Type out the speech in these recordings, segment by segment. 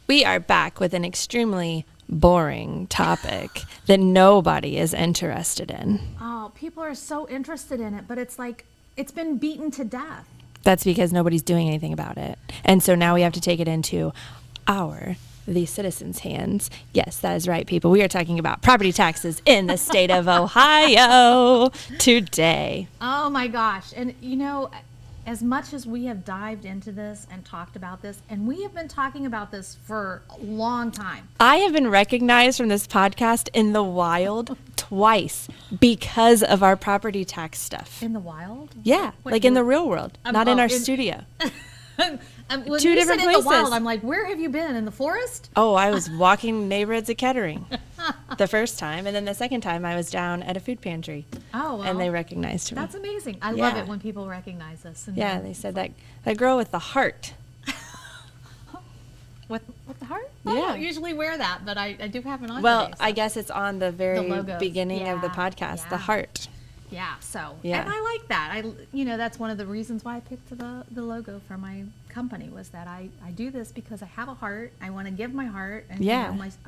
We are back with an extremely boring topic that nobody is interested in. Oh, people are so interested in it, but it's like it's been beaten to death. That's because nobody's doing anything about it. And so now we have to take it into the citizens' hands. Yes, that is right, people. We are talking about property taxes in the state of Ohio today. Oh my gosh. And you know, as much as we have dived into this and talked about this, and we have been talking about this for a long time. I have been recognized from this podcast in the wild twice because of our property tax stuff. In the wild? Yeah, What, like in the real world, not in our studio. When Two you different said places. in the wild, I'm like, where have you been? In the forest? Oh, I was walking neighborhoods of Kettering the first time, and then the second time I was down at a food pantry. Oh, well, and they recognized me. That's amazing. I love it when people recognize us. And yeah, they said that girl with the heart. With the heart? Yeah. I don't usually wear that, but I do have it on Well, today, so. I guess it's on the very beginning of the podcast, the heart. Yeah, so, yeah. And I like that. That's one of the reasons why I picked the logo for my company was that I do this because I have a heart. I want to give my heart, and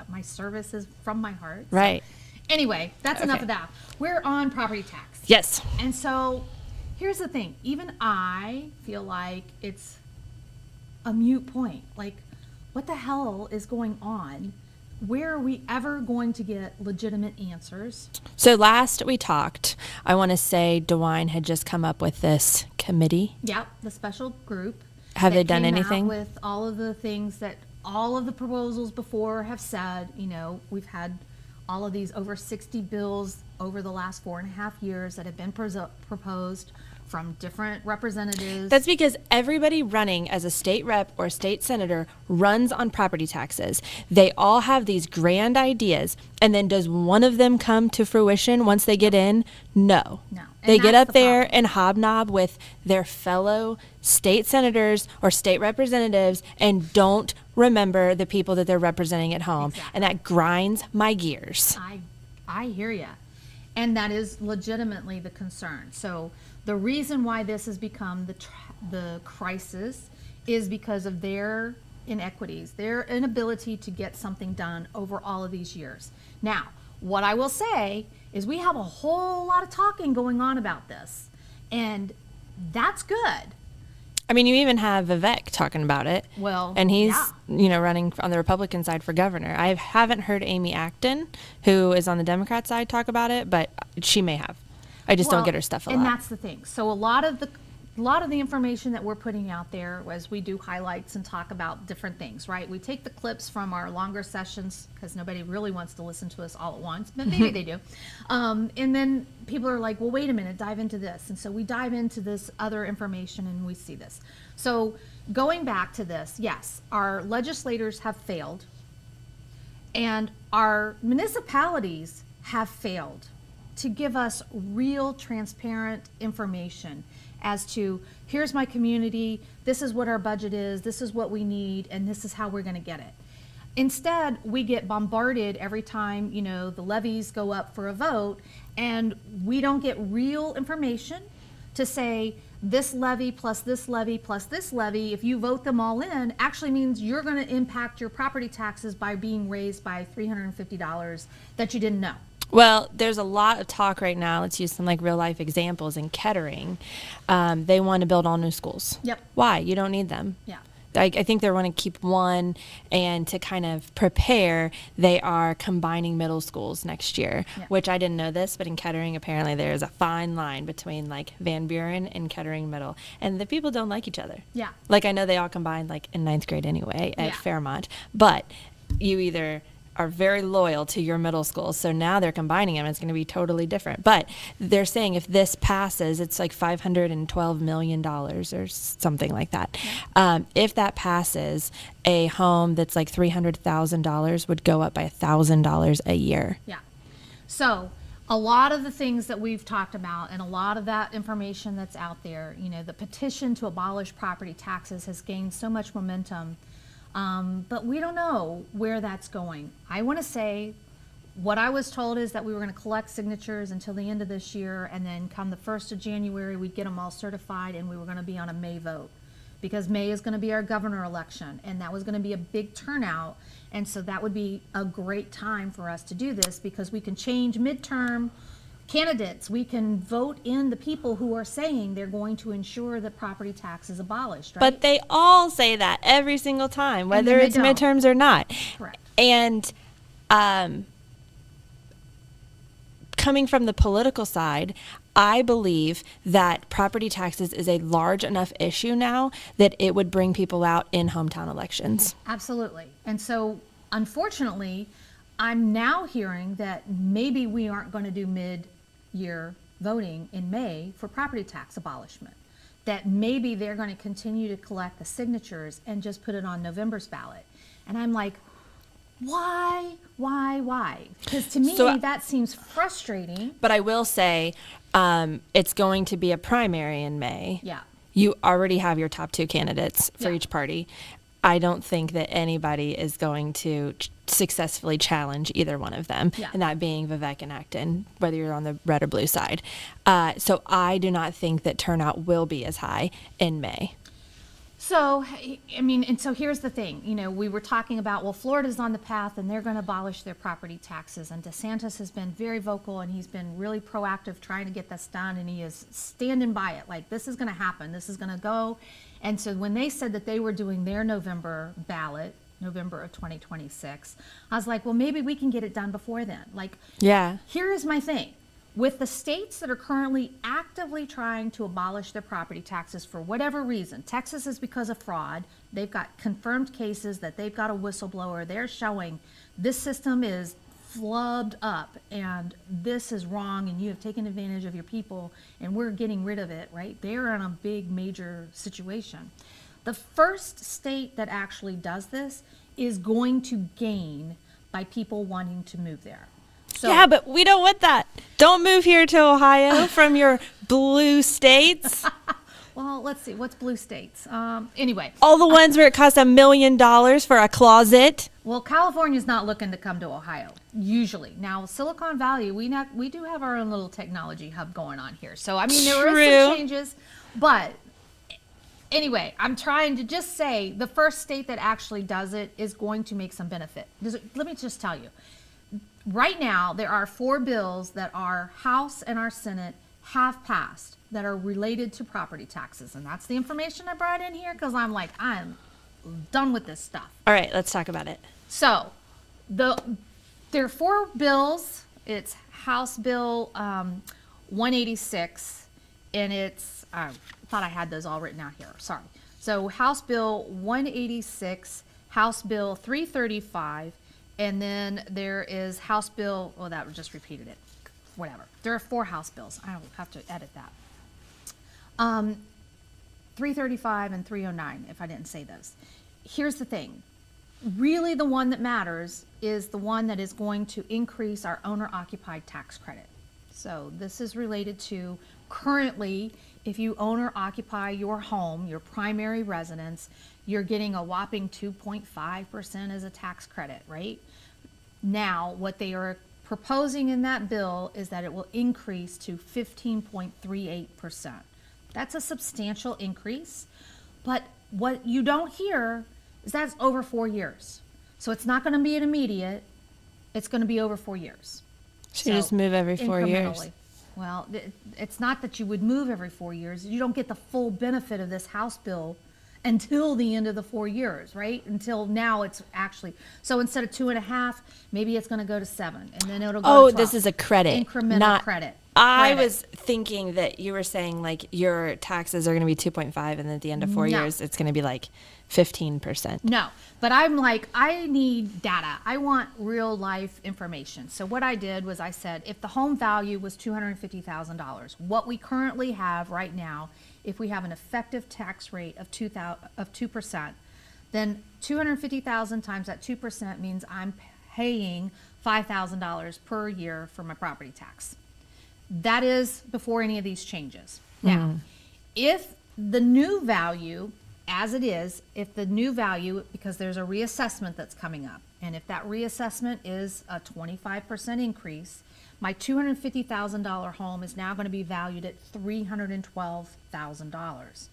my service is from my heart. So. Right. Anyway, that's enough of that. We're on property tax. Yes. And so, here's the thing. Even I feel like it's a moot point. Like, what the hell is going on? Where are we ever going to get legitimate answers? So last we talked, I want to say DeWine had just come up with this committee. Yep, the special group. Have they done anything? With all of the things that all of the proposals before have said. We've had all of these over 60 bills over the last 4.5 years that have been proposed from different representatives. That's because everybody running as a state rep or state senator runs on property taxes. They all have these grand ideas, and then does one of them come to fruition once they get in? No. They get up there and hobnob with their fellow state senators or state representatives and don't remember the people that they're representing at home. Exactly. And that grinds my gears. I hear you. And that is legitimately the concern. So the reason why this has become the crisis is because of their inequities, their inability to get something done over all of these years. Now, what I will say is we have a whole lot of talking going on about this, and that's good. I mean, you even have Vivek talking about it. Well, and he's, running on the Republican side for governor. I haven't heard Amy Acton, who is on the Democrat side, talk about it, but she may have. I just don't get her stuff a lot. And that's the thing. So a lot of the information that we're putting out there as we do highlights and talk about different things, right? We take the clips from our longer sessions because nobody really wants to listen to us all at once, but maybe they do. And then people are like, well, wait a minute, dive into this. And so we dive into this other information and we see this. So going back to this, yes, our legislators have failed and our municipalities have failed to give us real transparent information as to here's my community, this is what our budget is, this is what we need, and this is how we're going to get it. Instead, we get bombarded every time, the levies go up for a vote, and we don't get real information to say this levy plus this levy plus this levy, if you vote them all in, actually means you're going to impact your property taxes by being raised by $350 that you didn't know. Well, there's a lot of talk right now. Let's use some real life examples in Kettering. They want to build all new schools. Yep. Why? You don't need them. Yeah. I think they want to keep one, and to kind of prepare, they are combining middle schools next year, which I didn't know this, but in Kettering, apparently there's a fine line between Van Buren and Kettering Middle, and the people don't like each other. Yeah. I know they all combined in 9th grade anyway at Fairmont, but you either are very loyal to your middle school. So now they're combining them. It's going to be totally different. But they're saying if this passes, it's $512 million or something like that. If that passes, a home that's $300,000 would go up by $1,000 a year. Yeah. So a lot of the things that we've talked about and a lot of that information that's out there, the petition to abolish property taxes has gained so much momentum. But we don't know where that's going. I want to say what I was told is that we were going to collect signatures until the end of this year, and then come the 1st of January, we'd get them all certified, and we were going to be on a May vote. because May is going to be our governor election, and that was going to be a big turnout. And so that would be a great time for us to do this, because we can change midterm candidates. We can vote in the people who are saying they're going to ensure that property tax is abolished, right? But they all say that every single time, whether they it's don't. midterms or not. Correct. And coming from the political side, I believe that property taxes is a large enough issue now that it would bring people out in hometown elections. Absolutely. And so, unfortunately, I'm now hearing that maybe we aren't going to do mid-year voting in May for property tax abolishment. That maybe they're going to continue to collect the signatures and just put it on November's ballot. And I'm like, why? Because to me, that seems frustrating. But I will say, it's going to be a primary in May. Yeah. You already have your top 2 candidates for Yeah. each party. I don't think that anybody is going to successfully challenge either one of them, Yeah. and that being Vivek and Acton, whether you're on the red or blue side. So I do not think that turnout will be as high in May. So, I mean, and so here's the thing, you know, we were talking about, well, Florida's on the path and they're going to abolish their property taxes. And DeSantis has been very vocal, and he's been really proactive trying to get this done. And he is standing by it. Like, this is going to happen. This is going to go. And so when they said that they were doing their November ballot, November of 2026, I was like, well, maybe we can get it done before then. Like, Yeah. here is my thing. With the states that are currently actively trying to abolish their property taxes for whatever reason, Texas is because of fraud. They've got confirmed cases that they've got a whistleblower. They're showing this system is flubbed up and this is wrong and you have taken advantage of your people and we're getting rid of it, right? They're in a big major situation. The first state that actually does this is going to gain by people wanting to move there. So, Yeah, but we don't want that. Don't move here to Ohio from your blue states. well, let's see. What's blue states? Anyway. All the ones where it costs $1 million for a closet. Well, California's not looking to come to Ohio, usually. Now, Silicon Valley, we do have our own little technology hub going on here. So, I mean, there is some changes. But anyway, I'm trying to just say the first state that actually does it is going to make some benefit. Let me just tell you. Right now, there are 4 bills that our House and our Senate have passed that are related to property taxes. And that's the information I brought in here because I'm like, I'm done with this stuff. All right, let's talk about it. So, there are 4 bills. It's House Bill 186, and it's, I thought I had those all written out here. Sorry. So, House Bill 186, House Bill 335, and then there is House Bill, well, that just repeated it. Whatever. There are 4 House bills. I will have to edit that. 335 and 309, if I didn't say those. Here's the thing. Really, the one that matters is the one that is going to increase our owner-occupied tax credit. So this is related to currently, if you own or occupy your home, your primary residence, you're getting a whopping 2.5% as a tax credit, right? Now, what they are proposing in that bill is that it will increase to 15.38%. That's a substantial increase, but what you don't hear is that's over 4 years. So it's not going to be an immediate, it's going to be over 4 years. So you just move every 4 years. Incrementally. Well, it's not that you would move every 4 years. You don't get the full benefit of this House bill until the end of the 4 years, right? Until now it's actually, so instead of 2.5, maybe it's going to go to 7, and then it'll go to 12. This is a credit. Incremental credit. I was thinking that you were saying like your taxes are going to be 2.5 and then at the end of 4 years it's going to be like 15%. No, but I'm like, I need data. I want real life information. So what I did was I said, if the home value was $250,000, what we currently have right now, if we have an effective tax rate of 2%, then 250,000 times that 2% means I'm paying $5,000 per year for my property tax. That is before any of these changes. Now, if the new value, as it is, if the new value, because there's a reassessment that's coming up, and if that reassessment is a 25% increase, my $250,000 home is now going to be valued at $312,000.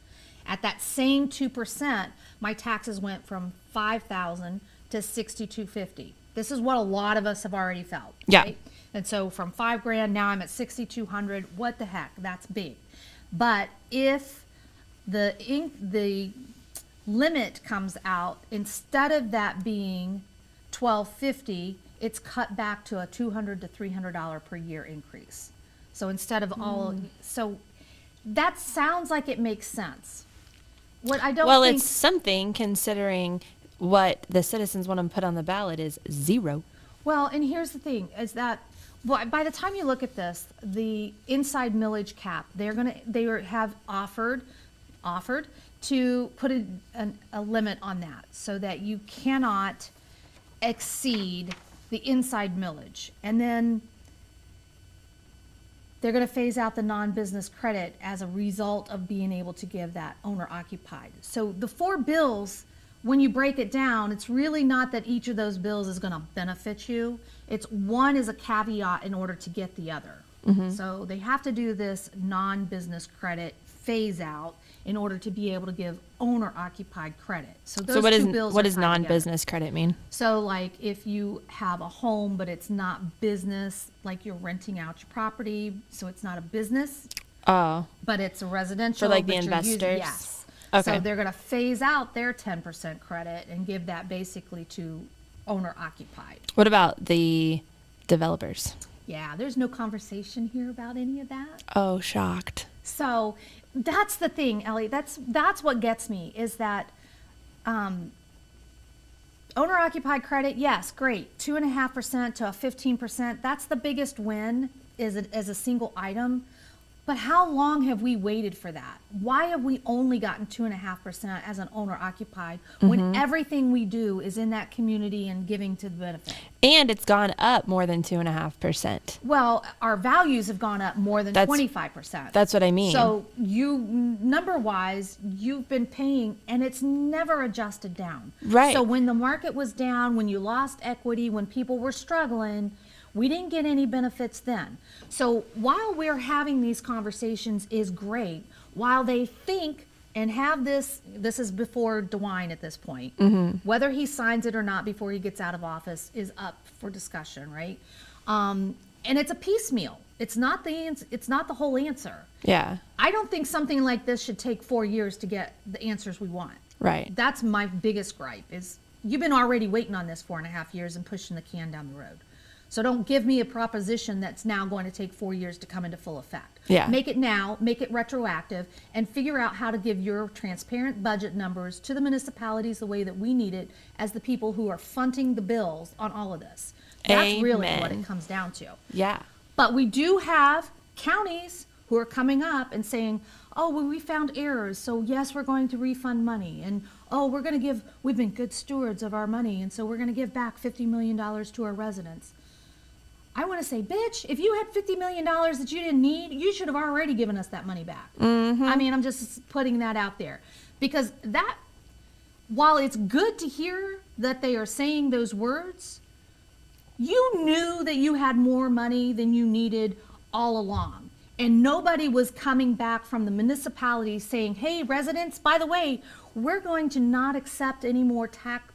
At that same 2%, my taxes went from $5,000 to $6,250. This is what a lot of us have already felt. Yeah. Right? And so from $5,000, now I'm at $6,200. What the heck? That's big. But if the limit comes out, instead of that being $1,250, it's cut back to a $200 to $300 per year increase. So instead of so that sounds like it makes sense. What I don't think, it's something considering what the citizens want to put on the ballot is 0. well, and here's the thing is that, well, by the time you look at this, the inside millage cap, they have offered to put a limit on that so that you cannot exceed the inside millage. And then they're going to phase out the non-business credit as a result of being able to give that owner occupied. So the 4 bills, when you break it down, it's really not that each of those bills is going to benefit you. It's one is a caveat in order to get the other. So they have to do this non-business credit phase out in order to be able to give owner occupied credit. So those two bills what are does tied non-business credit mean? So like if you have a home, but it's not business, like you're renting out your property, so it's not a business, Oh, but it's a residential. for like the but you're using- investors? Yes. Okay. So they're going to phase out their 10% credit and give that basically to owner occupied. What about the developers? Yeah, there's no conversation here about any of that. Oh, shocked. So that's the thing, Ellie. That's what gets me is that owner occupied credit. Yes, great, 2.5% to a 15%. That's the biggest win as a single item. But how long have we waited for that? Why have we only gotten 2.5% as an owner occupied when everything we do is in that community and giving to the benefit? And it's gone up more than 2.5%. Well, our values have gone up more than 25%. That's what I mean. So number-wise, you've been paying, and it's never adjusted down. Right. So when the market was down, when you lost equity, when people were struggling, we didn't get any benefits then. So while we're having these conversations is great, while they think and have this is before DeWine at this point, whether he signs it or not before he gets out of office is up for discussion, right? And it's a piecemeal. It's not the whole answer. Yeah. I don't think something like this should take 4 years to get the answers we want. Right. That's my biggest gripe is you've been already waiting on this 4.5 years and pushing the can down the road. So don't give me a proposition that's now going to take 4 years to come into full effect. Yeah. Make it now, make it retroactive, and figure out how to give your transparent budget numbers to the municipalities the way that we need it as the people who are fronting the bills on all of this. That's really what Amen. it comes down to. Yeah. But we do have counties who are coming up and saying, oh, well, we found errors, so yes, we're going to refund money. And, oh, we've been good stewards of our money, and so we're going to give back $50 million to our residents. I want to say, bitch, if you had $50 million that you didn't need, you should have already given us that money back. I mean, I'm just putting that out there. Because that, while it's good to hear that they are saying those words, you knew that you had more money than you needed all along. And nobody was coming back from the municipality saying, hey, residents, by the way, we're going to not accept any more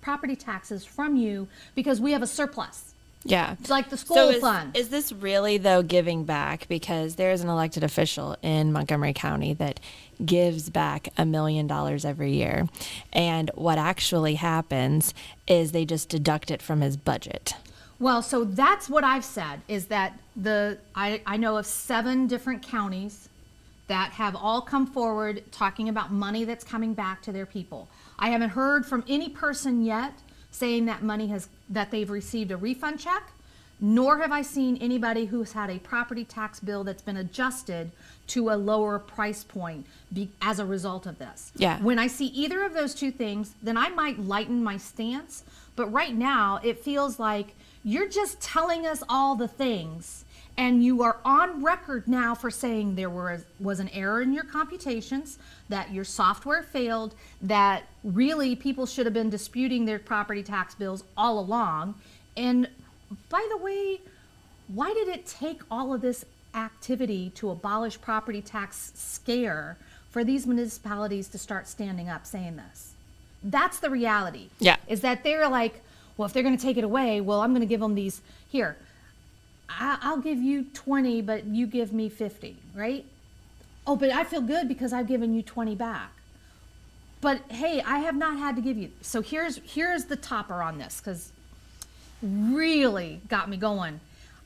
property taxes from you because we have a surplus. Yeah. It's like the school fund. Is this really, though, giving back? Because there's an elected official in Montgomery County that gives back $1 million every year. And what actually happens is they just deduct it from his budget. Well, so that's what I've said, is that I know of 7 different counties that have all come forward talking about money that's coming back to their people. I haven't heard from any person yet saying that they've received a refund check, nor have I seen anybody who's had a property tax bill that's been adjusted to a lower price point as a result of this. Yeah. When I see either of those two things, then I might lighten my stance. But right now, it feels like you're just telling us all the things, and you are on record now for saying there was an error in your computations, that your software failed, that really people should have been disputing their property tax bills all along. And by the way, why did it take all of this activity to abolish property tax scare for these municipalities to start standing up saying this. That's the reality. Yeah. Is that they're like, well, if they're going to take it away, well, I'm going to give them these here. I'll give you 20, but you give me 50, right? Oh, but I feel good because I've given you 20 back. But hey, I have not had to give you. So here's the topper on this, because really got me going.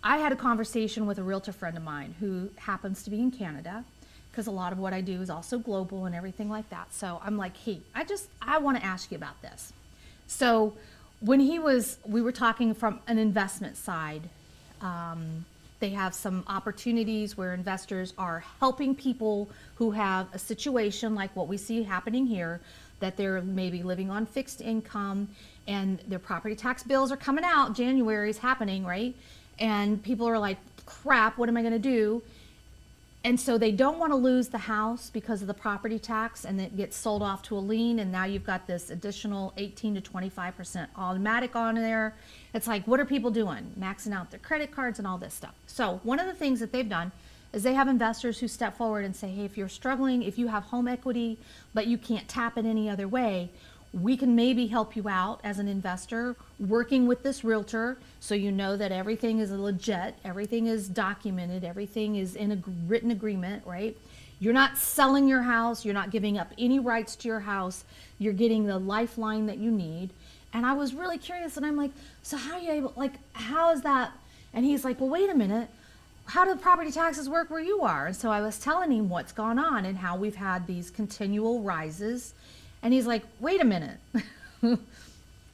I had a conversation with a realtor friend of mine who happens to be in Canada, because a lot of what I do is also global and everything like that. So I'm like, hey, I want to ask you about this. So when we were talking from an investment side. They have some opportunities where investors are helping people who have a situation like what we see happening here, that they're maybe living on fixed income and their property tax bills are coming out. January is happening, right? And people are like, crap, what am I going to do? And so they don't want to lose the house because of the property tax, and it gets sold off to a lien, and now you've got this additional 18 to 25% automatic on there. It's like, what are people doing? Maxing out their credit cards and all this stuff. So one of the things that they've done is they have investors who step forward and say, hey, if you're struggling, if you have home equity, but you can't tap it any other way, we can maybe help you out as an investor working with this realtor, so you know that everything is legit, everything is documented, everything is in a written agreement, right? You're not selling your house, you're not giving up any rights to your house, you're getting the lifeline that you need. And I was really curious, and I'm like, so how are you able, like, how is that? And he's like, well, wait a minute, how do the property taxes work where you are? And so I was telling him what's gone on and how we've had these continual rises. And he's like, wait a minute.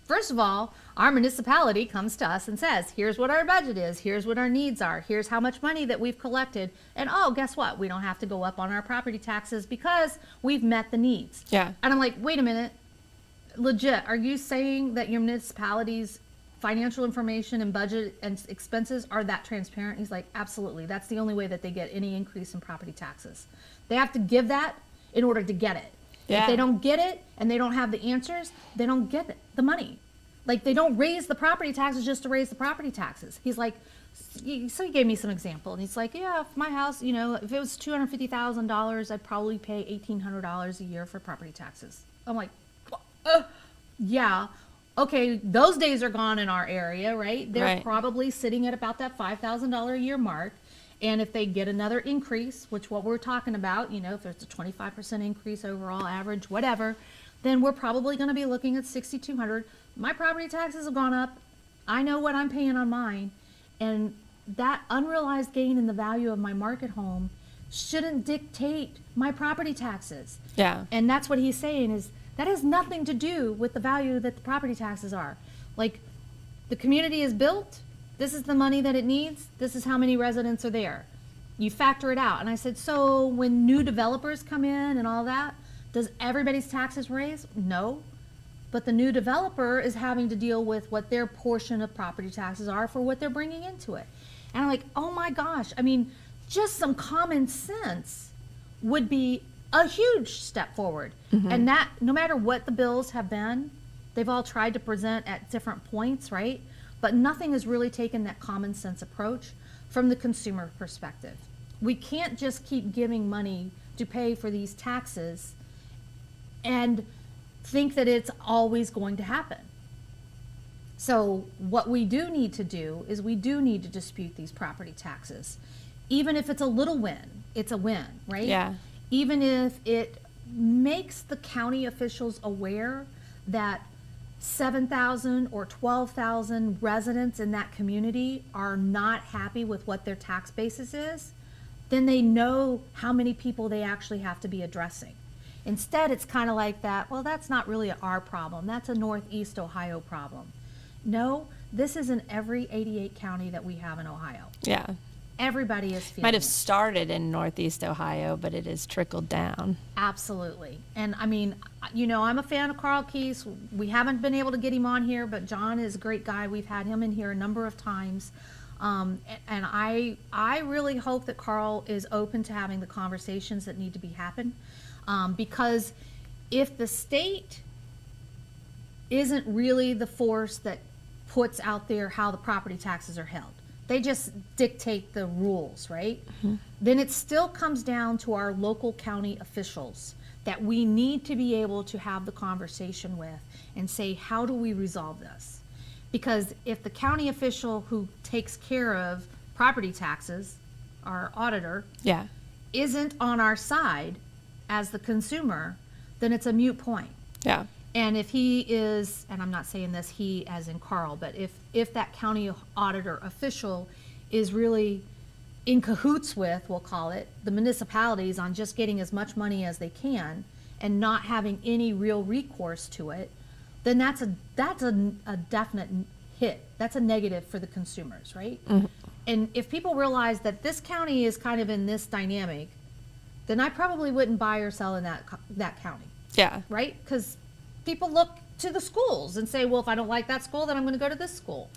First of all, our municipality comes to us and says, here's what our budget is, here's what our needs are, here's how much money that we've collected. And oh, guess what? We don't have to go up on our property taxes because we've met the needs. Yeah. And I'm like, wait a minute. Legit, are you saying that your municipality's financial information and budget and expenses are that transparent? He's like, absolutely. That's the only way that they get any increase in property taxes. They have to give that in order to get it. Yeah. If they don't get it and they don't have the answers, they don't get it, the money. Like, they don't raise the property taxes just to raise the property taxes. He's like, so he gave me some example, and he's like, yeah, if my house, you know, if it was $250,000, I'd probably pay $1,800 a year for property taxes. I'm like, yeah, okay, those days are gone in our area, right? They're Right. probably sitting at about that $5,000 a year mark. And if they get another increase, which what we're talking about, you know, if there's a 25% increase overall average, whatever, then we're probably going to be looking at $6,200. My property taxes have gone up. I know what I'm paying on mine. And that unrealized gain in the value of my market home shouldn't dictate my property taxes. Yeah. And that's what he's saying, is that has nothing to do with the value that the property taxes are. Like, the community is built. This is the money that it needs. This is how many residents are there. You factor it out. And I said, so when new developers come in and all that, does everybody's taxes raise? No. But the new developer is having to deal with what their portion of property taxes are for what they're bringing into it. And I'm like, oh my gosh. I mean, just some common sense would be a huge step forward. Mm-hmm. And that, no matter what the bills have been, they've all tried to present at different points, right? But nothing has really taken that common sense approach from the consumer perspective. We can't just keep giving money to pay for these taxes and think that it's always going to happen. So what we do need to do is we do need to dispute these property taxes. Even if it's a little win, it's a win, right? Yeah. Even if it makes the county officials aware that 7,000 or 12,000 residents in that community are not happy with what their tax basis is, then they know how many people they actually have to be addressing. Instead, it's kind of like that, well, that's not really our problem. That's a Northeast Ohio problem. No, this is in every 88 county that we have in Ohio. Yeah. Everybody is feeling Might have it. started in Northeast Ohio, but it has trickled down. Absolutely. And I mean, you know, I'm a fan of Carl Keys. We haven't been able to get him on here, but John is a great guy. We've had him in here a number of times. And I really hope that Carl is open to having the conversations that need to be happen. Because if the state isn't really the force that puts out there how the property taxes are held, They just dictate the rules, right? Then it still comes down to our local county officials that we need to be able to have the conversation with and say, how do we resolve this? Because if the county official who takes care of property taxes, our auditor, Yeah. isn't on our side as the consumer, then it's a moot point. Yeah. And if he is, and I'm not saying this he as in Carl, but if that county auditor official is really in cahoots with, we'll call it, the municipalities on just getting as much money as they can and not having any real recourse to it, then that's a definite hit. That's a negative for the consumers, right? And if people realize that this county is kind of in this dynamic, then I probably wouldn't buy or sell in that county. Yeah. Right? Because people look to the schools and say, well, if I don't like that school, then I'm going to go to this school.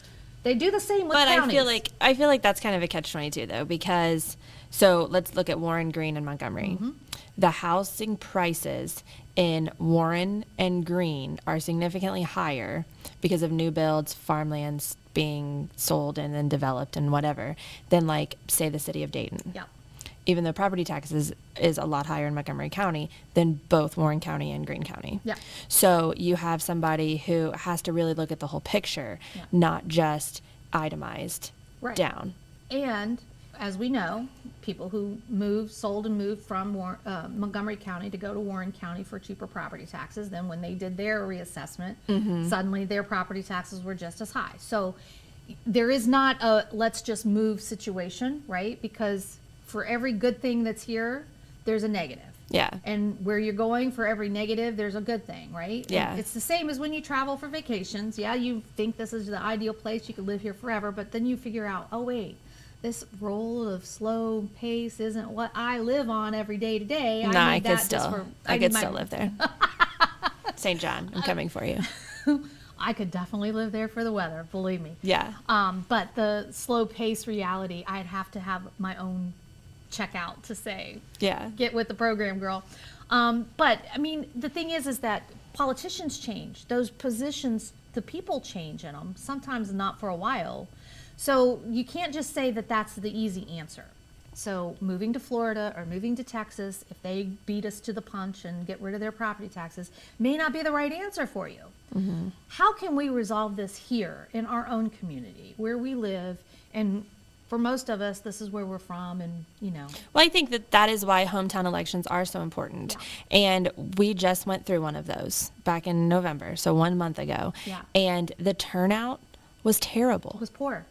They do the same with counties. But I feel like that's kind of a catch-22 though, because so let's look at Warren, Greene, and Montgomery. The housing prices in Warren and Greene are significantly higher because of new builds, farmlands being sold and then developed and whatever, than like say the city of Dayton. Yep. Even though property taxes is a lot higher in Montgomery County than both Warren County and Greene County. Yeah. So you have somebody who has to really look at the whole picture, not just itemized down. And as we know, people who sold and moved from Montgomery County to go to Warren County for cheaper property taxes, then when they did their reassessment, suddenly their property taxes were just as high. So there is not a let's just move situation, right? Because for every good thing that's here, there's a negative. Yeah. And where you're going, for every negative, there's a good thing, right? Yeah. And it's the same as when you travel for vacations. Yeah, you think this is the ideal place, you could live here forever, but then you figure out, oh wait, this roll of slow pace isn't what I live on every day to day. No, I could still live there. St. John, I'm coming for you. I could definitely live there for the weather, believe me. Yeah. But the slow pace reality, I'd have to have my own checkout to say, get with the program, girl. But I mean, the thing is that politicians change. Those positions, the people change in them, sometimes not for a while. So you can't just say that that's the easy answer. So moving to Florida or moving to Texas, if they beat us to the punch and get rid of their property taxes, may not be the right answer for you. How can we resolve this here in our own community where we live? And for most of us, this is where we're from, and Well, I think that is why hometown elections are so important. And we just went through one of those back in November, so 1 month ago. And the turnout was terrible. It was poor.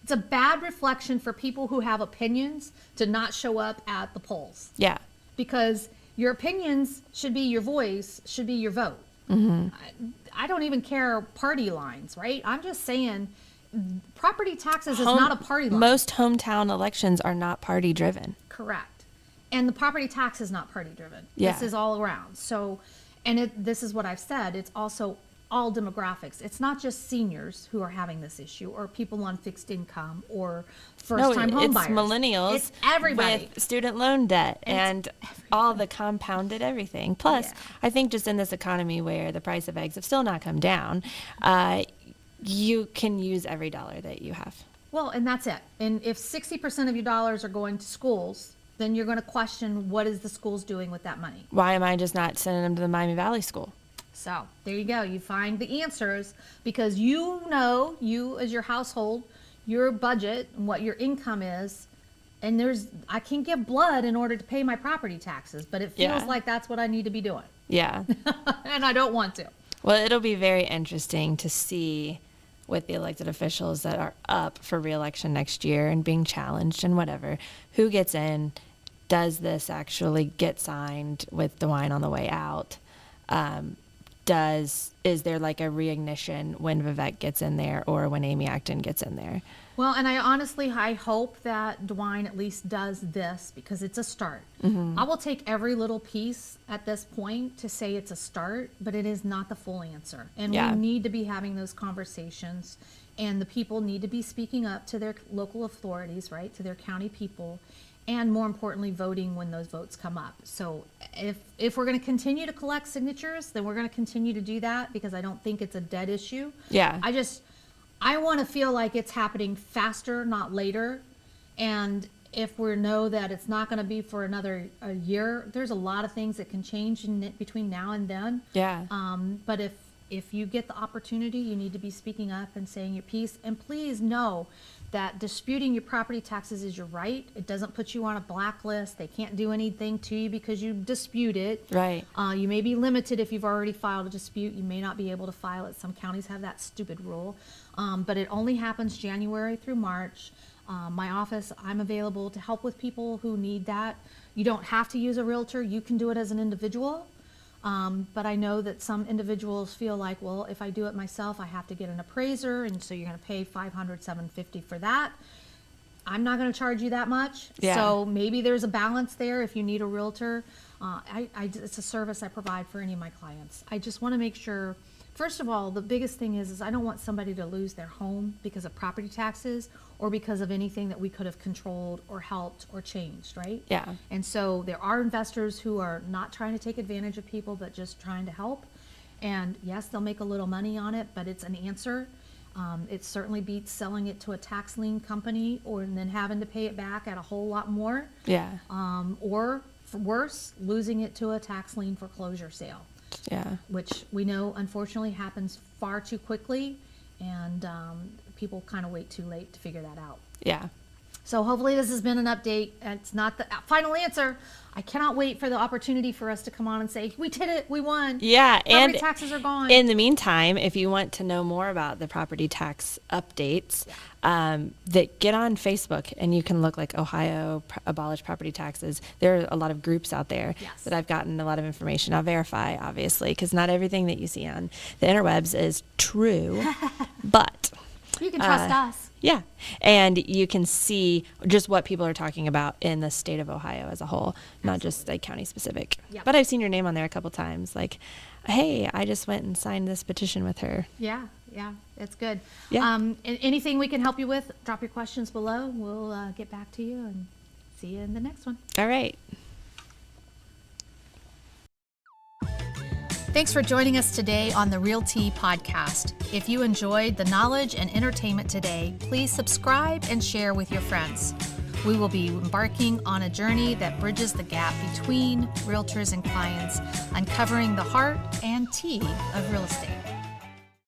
It's a bad reflection for people who have opinions to not show up at the polls. Yeah. Because your opinions should be your voice, should be your vote. I don't even care party lines, right? I'm just saying property taxes is not a party line. Most hometown elections are not party driven. Correct. And the property tax is not party driven. Yeah. This is all around. So, and this is what I've said, it's also all demographics. It's not just seniors who are having this issue or people on fixed income or first-time home buyers. It's millennials. It's everybody. With student loan debt and all the compounded everything. Plus, I think just in this economy where the price of eggs have still not come down, you can use every dollar that you have. Well, and that's it. And if 60% of your dollars are going to schools, then you're going to question what is the schools doing with that money. Why am I just not sending them to the Miami Valley School? So there you go. You find the answers because you as your household, your budget and what your income is. And I can give blood in order to pay my property taxes, but it feels like that's what I need to be doing. Yeah. And I don't want to. Well, it'll be very interesting to see with the elected officials that are up for re-election next year and being challenged and whatever, who gets in, does this actually get signed with DeWine on the way out? Is there like a reignition when Vivek gets in there or when Amy Acton gets in there? Well, and I hope that DeWine at least does this because it's a start. I will take every little piece at this point to say it's a start, but it is not the full answer. And we need to be having those conversations, and the people need to be speaking up to their local authorities, right, to their county people, and more importantly, voting when those votes come up. So if we're going to continue to collect signatures, then we're going to continue to do that because I don't think it's a dead issue. Yeah. I want to feel like it's happening faster, not later. And if we know that it's not going to be for a year, there's a lot of things that can change between now and then. Yeah. But if you get the opportunity, you need to be speaking up and saying your piece. And please know that disputing your property taxes is your right. It doesn't put you on a blacklist. They can't do anything to you because you dispute it. Right. You may be limited if you've already filed a dispute. You may not be able to file it. Some counties have that stupid rule. But it only happens January through March. My office, I'm available to help with people who need that. You don't have to use a realtor. You can do it as an individual. But I know that some individuals feel like, well, if I do it myself, I have to get an appraiser, and so you're going to pay $500, $750 for that. I'm not going to charge you that much. Yeah. So maybe there's a balance there if you need a realtor. It's a service I provide for any of my clients. I just want to make sure, first of all, the biggest thing is I don't want somebody to lose their home because of property taxes or because of anything that we could have controlled or helped or changed, right? Yeah. And so there are investors who are not trying to take advantage of people, but just trying to help. And yes, they'll make a little money on it, but it's an answer. It certainly beats selling it to a tax lien company and then having to pay it back at a whole lot more. Yeah. Or worse, losing it to a tax lien foreclosure sale. Yeah. Which we know unfortunately happens far too quickly, and people kind of wait too late to figure that out. Yeah. So hopefully this has been an update. It's not the final answer. I cannot wait for the opportunity for us to come on and say, we did it, we won. Yeah, Property taxes are gone. In the meantime, if you want to know more about the property tax updates, that get on Facebook and you can look like Ohio Abolish Property Taxes. There are a lot of groups out there that I've gotten a lot of information. I'll verify, obviously, because not everything that you see on the interwebs is true, but you can trust us. Yeah. And you can see just what people are talking about in the state of Ohio as a whole, not just like county specific. Yep. But I've seen your name on there a couple times. Like, hey, I just went and signed this petition with her. Yeah, it's good. Yeah. Anything we can help you with, drop your questions below. We'll get back to you and see you in the next one. All right. Thanks for joining us today on the Realty Podcast. If you enjoyed the knowledge and entertainment today, please subscribe and share with your friends. We will be embarking on a journey that bridges the gap between realtors and clients, uncovering the heart and tea of real estate.